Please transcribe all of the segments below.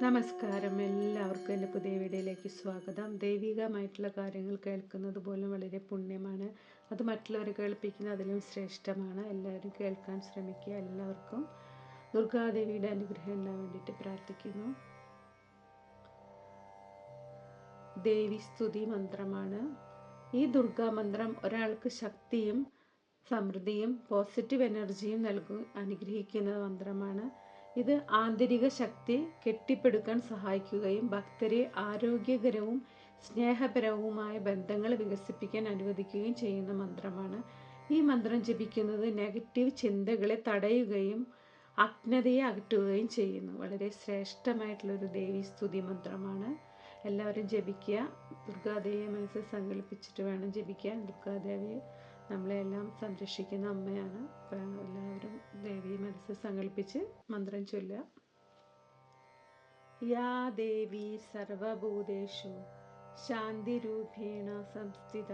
നമസ്കാരം. എല്ലാവർക്കും എൻ്റെ പുതിയ വീഡിയോയിലേക്ക് സ്വാഗതം. ദൈവികമായിട്ടുള്ള കാര്യങ്ങൾ കേൾക്കുന്നത് പോലും വളരെ പുണ്യമാണ്. അത് മറ്റുള്ളവർ കേൾപ്പിക്കുന്നത് അതിലും ശ്രേഷ്ഠമാണ്. എല്ലാവരും കേൾക്കാൻ ശ്രമിക്കുക. എല്ലാവർക്കും ദുർഗാദേവിയുടെ അനുഗ്രഹം ഉണ്ടാകാൻ വേണ്ടിയിട്ട് പ്രാർത്ഥിക്കുന്നു. ദേവി സ്തുതി മന്ത്രമാണ്. ഈ ദുർഗാ മന്ത്രം ഒരാൾക്ക് ശക്തിയും സമൃദ്ധിയും പോസിറ്റീവ് എനർജിയും അനുഗ്രഹിക്കുന്ന മന്ത്രമാണ്. ഇത് ആന്തരിക ശക്തി കെട്ടിപ്പടുക്കാൻ സഹായിക്കുകയും ഭക്തരെ ആരോഗ്യകരവും സ്നേഹപരവുമായ ബന്ധങ്ങൾ വികസിപ്പിക്കാൻ അനുവദിക്കുകയും ചെയ്യുന്ന മന്ത്രമാണ്. ഈ മന്ത്രം ജപിക്കുന്നത് നെഗറ്റീവ് ചിന്തകളെ തടയുകയും അജ്ഞതയെ അകറ്റുകയും ചെയ്യുന്നു. വളരെ ശ്രേഷ്ഠമായിട്ടുള്ളൊരു ദേവി സ്തുതി മന്ത്രമാണ്. എല്ലാവരും ജപിക്കുക. ദുർഗാദേവിയെ മനസ്സിൽ സങ്കല്പിച്ചിട്ട് വേണം ജപിക്കാൻ. ദുർഗാദേവിയെ നമ്മളെല്ലാം സംരക്ഷിക്കുന്ന അമ്മയാണ്. എല്ലാവരും ദേവിയെ മനസ്സിൽ സങ്കല്പിച്ച് മന്ത്രം ചൊല്ലുക. യാ ദേവി സർവഭൂതേഷു ശാന്തിരൂപേണ സംസ്ഥിത,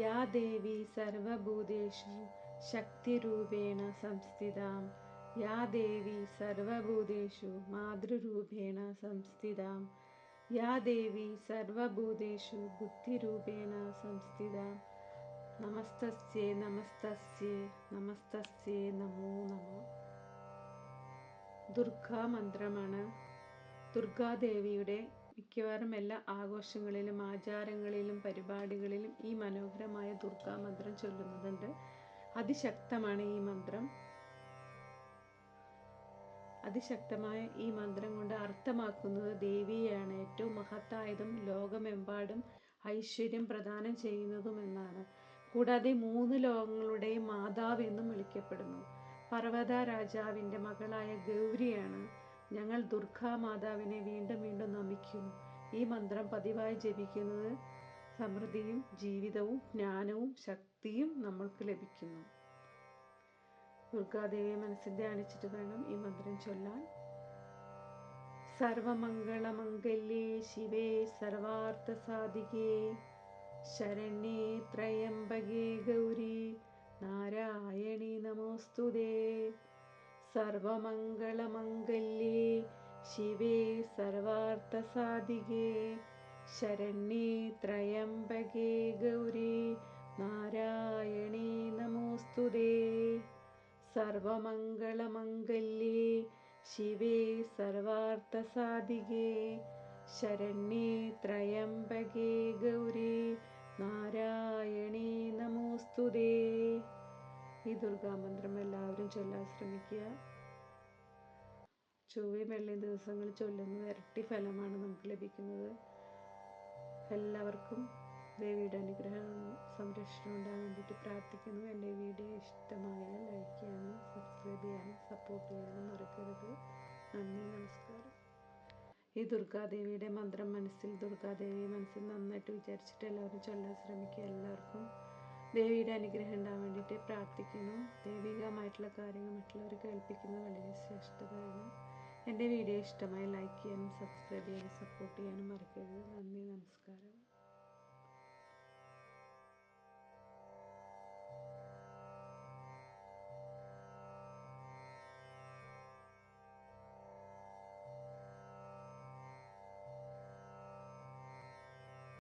യാ ദേവി സർവഭൂതേഷു ശക്തിരൂപേണ സംസ്ഥിത, യാ ദേവി സർവഭൂതേഷു മാതൃരൂപേണ സംസ്ഥിത, യാ ദേവി സർവഭൂതേഷു ബുദ്ധിരൂപേണ സംസ്ഥിത, നമസ്തസ്യേ നമസ്തസ്യേ നമസ്തസ്യേ നമോ നമഃ. ദുർഗാ മന്ത്രമാണ്. ദുർഗാദേവിയുടെ മിക്കവാറും എല്ലാ ആഘോഷങ്ങളിലും ആചാരങ്ങളിലും പരിപാടികളിലും ഈ മനോഹരമായ ദുർഗാ മന്ത്രം ചൊല്ലുന്നുണ്ട്. അതിശക്തമാണ് ഈ മന്ത്രം. അതിശക്തമായ ഈ മന്ത്രം കൊണ്ട് അർത്ഥമാക്കുന്നത് ദേവിയെയാണ്. ഏറ്റവും മഹത്തായതും ലോകമെമ്പാടും ഐശ്വര്യം പ്രദാനം ചെയ്യുന്നതും എന്നാണ്. കൂടാതെ 3 ലോകങ്ങളുടെയും മാതാവ് എന്നും വിളിക്കപ്പെടുന്നു. പർവ്വത രാജാവിൻ്റെ മകളായ ഗൗരിയാണ്. ഞങ്ങൾ ദുർഗാ മാതാവിനെ വീണ്ടും വീണ്ടും നമിക്കുന്നു. ഈ മന്ത്രം പതിവായി ജപിക്കുന്നത് സമൃദ്ധിയും ജീവിതവും ജ്ഞാനവും ശക്തിയും നമ്മൾക്ക് ലഭിക്കുന്നു. ദുർഗാദേവിയെ മനസ്സിൽ ധ്യാനിച്ചിട്ട് വേണം ഈ മന്ത്രം ചൊല്ലാൻ. സർവമംഗളമംഗല്യേ ശിവേ സർവാർത്ഥ സാധികേ ശരണ്യേ ത്രയംബകേ ഗൗരി നാരായണി നമോസ്തുതേ. സർവമംഗളമംഗല്യേ ശിവേ സർവാർത്ഥ സാധികേ ശരണ്യേ ത്രയംബകേ ഗൗരി നാരായണി നമോസ്തുതേ. സർവമംഗളമംഗല്യേ ശിവേ സർവാർത്ഥ സാധികേ ശരണ്യേ ത്രയംബകേ ഗൗരി നാരായണി നമോസ്തുതേ. ഈ ദുർഗാമന്ത്രം എല്ലാവരും ചൊല്ലാൻ ശ്രമിക്കുക. ചൊവ്വയും വെള്ളിയും ദിവസങ്ങളിൽ ചൊല്ലുന്നത് ഇരട്ടി ഫലമാണ് നമുക്ക് ലഭിക്കുന്നത്. എല്ലാവർക്കും ദേവിയുടെ അനുഗ്രഹം സംരക്ഷണം ഉണ്ടാകാൻ വേണ്ടിയിട്ട് പ്രാർത്ഥിക്കുന്നു. എൻ്റെ വീഡിയോ ഇഷ്ടമായാൽ ലൈക്ക് ചെയ്യാനും സബ്സ്ക്രൈബ് ചെയ്യാനും സപ്പോർട്ട് ചെയ്യാനും മറക്കരുത്. നന്ദി, നമസ്കാരം. ഈ ദുർഗാദേവിയുടെ മന്ത്രം ദുർഗാദേവിയെ മനസ്സിൽ നന്നായിട്ട് വിചാരിച്ചിട്ട് എല്ലാവരും ചൊല്ലാൻ ശ്രമിക്കുക. എല്ലാവർക്കും ദേവിയുടെ അനുഗ്രഹം ഉണ്ടാകാൻ വേണ്ടിയിട്ട് പ്രാർത്ഥിക്കുന്നു. ദൈവികമായിട്ടുള്ള കാര്യങ്ങൾ മറ്റുള്ളവർ കേൾപ്പിക്കുന്നത് വളരെ ശ്രേഷ്ഠതയാണ്. എൻ്റെ വീഡിയോ ഇഷ്ടമായി ലൈക്ക് ചെയ്യാനും സബ്സ്ക്രൈബ് ചെയ്യാനും സപ്പോർട്ട് ചെയ്യാനും മറക്കരുത്. നന്ദി, നമസ്കാരം.